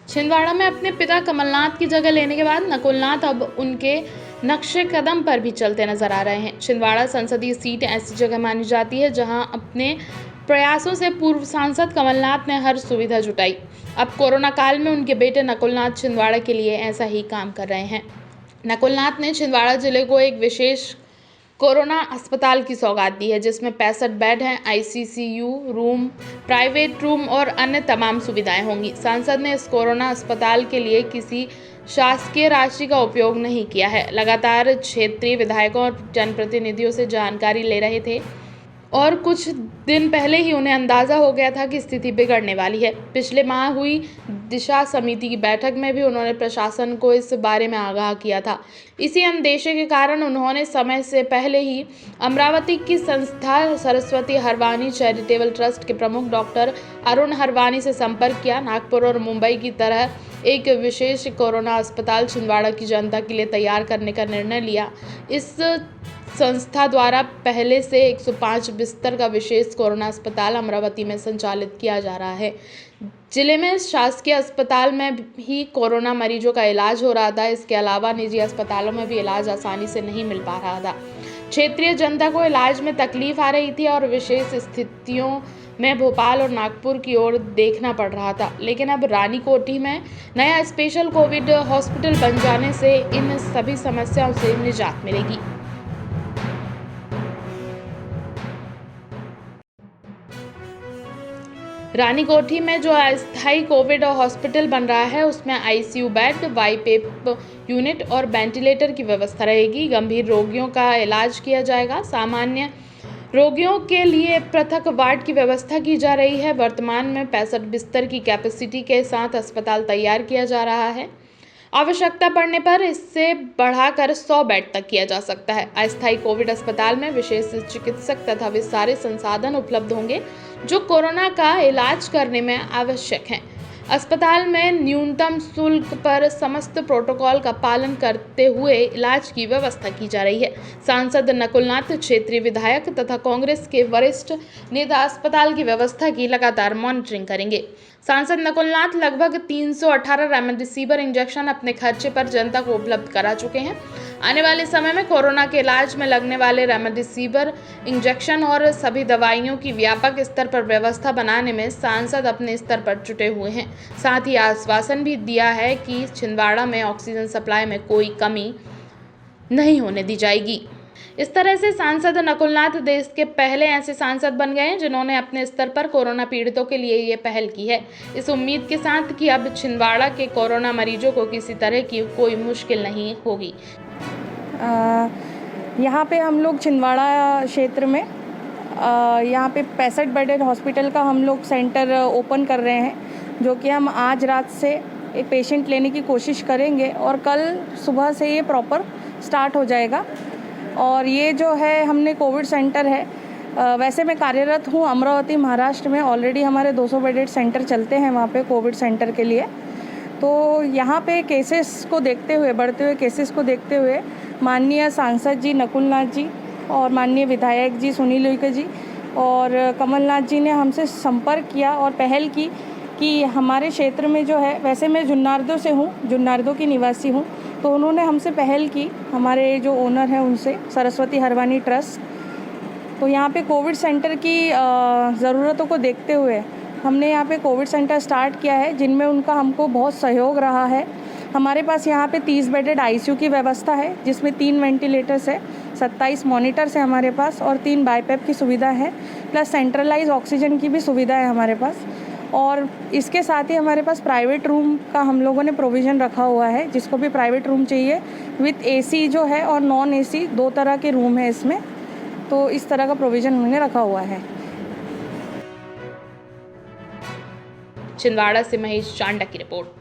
छिंदवाड़ा में अपने पिता कमलनाथ की जगह लेने के बाद नकुलनाथ अब उनके नक्शे कदम पर भी चलते नजर आ रहे हैं। छिंदवाड़ा संसदीय सीट ऐसी जगह मानी जाती है जहां अपने प्रयासों से पूर्व सांसद कमलनाथ ने हर सुविधा जुटाई। अब कोरोना काल में उनके बेटे नकुलनाथ छिंदवाड़ा के लिए ऐसा ही काम कर रहे हैं। नकुलनाथ ने छिंदवाड़ा जिले को एक विशेष कोरोना अस्पताल की सौगात दी है, जिसमें 65 बेड हैं, आईसीयू रूम, प्राइवेट रूम और अन्य तमाम सुविधाएं होंगी। सांसद ने इस कोरोना अस्पताल के लिए किसी शासकीय राशि का उपयोग नहीं किया है। लगातार क्षेत्रीय विधायकों और जनप्रतिनिधियों से जानकारी ले रहे थे और कुछ दिन पहले ही उन्हें अंदाजा हो गया था कि स्थिति बिगड़ने वाली है। पिछले माह हुई दिशा समिति की बैठक में भी उन्होंने प्रशासन को इस बारे में आगाह किया था। इसी अंदेशे के कारण उन्होंने समय से पहले ही अमरावती की संस्था सरस्वती हरवानी चैरिटेबल ट्रस्ट के प्रमुख डॉक्टर अरुण हरवानी से संपर्क किया। नागपुर और मुंबई की तरह एक विशेष कोरोना अस्पताल छिंदवाड़ा की जनता के लिए तैयार करने का निर्णय लिया। इस संस्था द्वारा पहले से 105 बिस्तर का विशेष कोरोना अस्पताल अमरावती में संचालित किया जा रहा है। जिले में शासकीय अस्पताल में ही कोरोना मरीजों का इलाज हो रहा था। इसके अलावा निजी अस्पतालों में भी इलाज आसानी से नहीं मिल पा रहा था। क्षेत्रीय जनता को इलाज में तकलीफ आ रही थी और विशेष स्थितियों में भोपाल और नागपुर की ओर देखना पड़ रहा था। लेकिन अब रानीकोठी में नया स्पेशल कोविड हॉस्पिटल बन जाने से इन सभी समस्याओं से निजात मिलेगी। रानीकोठी में जो अस्थायी कोविड हॉस्पिटल बन रहा है उसमें आईसीयू बेड, वाईपेप यूनिट और वेंटिलेटर की व्यवस्था रहेगी। गंभीर रोगियों का इलाज किया जाएगा। सामान्य रोगियों के लिए पृथक वार्ड की व्यवस्था की जा रही है। वर्तमान में 65 बिस्तर की कैपेसिटी के साथ अस्पताल तैयार किया जा रहा है। आवश्यकता पड़ने पर इससे बढ़ाकर 100 बेड तक किया जा सकता है। अस्थायी कोविड अस्पताल में विशेष चिकित्सक तथा वे सारे संसाधन उपलब्ध होंगे जो कोरोना का इलाज करने में आवश्यक हैं। अस्पताल में न्यूनतम शुल्क पर समस्त प्रोटोकॉल का पालन करते हुए इलाज की व्यवस्था की जा रही है। सांसद नकुलनाथ, क्षेत्रीय विधायक तथा कांग्रेस के वरिष्ठ नेता अस्पताल की व्यवस्था की लगातार मॉनिटरिंग करेंगे। सांसद नकुलनाथ लगभग 318 रेमडेसिविर इंजेक्शन अपने खर्चे पर जनता को उपलब्ध करा चुके हैं। आने वाले समय में कोरोना के इलाज में लगने वाले रेमडेसिविर इंजेक्शन और सभी दवाइयों की व्यापक स्तर पर व्यवस्था बनाने में सांसद अपने स्तर पर जुटे हुए हैं। साथ ही आश्वासन भी दिया है कि छिंदवाड़ा में ऑक्सीजन सप्लाई में कोई कमी नहीं होने दी जाएगी। इस तरह से सांसद नकुलनाथ देश के पहले ऐसे सांसद बन गए हैं जिन्होंने अपने स्तर पर कोरोना पीड़ितों के लिए ये पहल की है, इस उम्मीद के साथ कि अब छिंदवाड़ा के कोरोना मरीजों को किसी तरह की कोई मुश्किल नहीं होगी। यहाँ पे हम लोग छिंदवाड़ा क्षेत्र में यहाँ पे 65 बेडेड हॉस्पिटल का हम लोग सेंटर ओपन कर रहे हैं, जो कि हम आज रात से एक पेशेंट लेने की कोशिश करेंगे और कल सुबह से ये प्रॉपर स्टार्ट हो जाएगा। और ये जो है हमने कोविड सेंटर है, वैसे मैं कार्यरत हूँ अमरावती महाराष्ट्र में। ऑलरेडी हमारे 200 बेडेड सेंटर चलते हैं वहाँ पे कोविड सेंटर के लिए। तो यहाँ पे केसेस को देखते हुए, बढ़ते हुए केसेस को देखते हुए माननीय सांसद जी नकुलनाथ जी और माननीय विधायक जी सुनील उइके जी और कमलनाथ जी ने हमसे संपर्क किया और पहल की कि हमारे क्षेत्र में जो है, वैसे मैं जुन्नारदो से हूँ, जुन्नारदो की निवासी हूँ, तो उन्होंने हमसे पहल की, हमारे जो ओनर हैं उनसे, सरस्वती हरवानी ट्रस्ट। तो यहाँ पे कोविड सेंटर की ज़रूरतों को देखते हुए हमने यहाँ पे कोविड सेंटर स्टार्ट किया है, जिनमें उनका हमको बहुत सहयोग रहा है। हमारे पास यहाँ पे 30 बेडेड आईसीयू की व्यवस्था है, जिसमें 3 वेंटिलेटर्स है, 27 मॉनिटर्स है हमारे पास और 3 बाईपेप की सुविधा है, प्लस सेंट्रलाइज ऑक्सीजन की भी सुविधा है हमारे पास। और इसके साथ ही हमारे पास प्राइवेट रूम का हम लोगों ने प्रोविज़न रखा हुआ है, जिसको भी प्राइवेट रूम चाहिए विथ एसी जो है और नॉन एसी, 2 तरह के रूम है इसमें। तो इस तरह का प्रोविज़न हमने रखा हुआ है। छिंदवाड़ा से महेश चांडा की रिपोर्ट।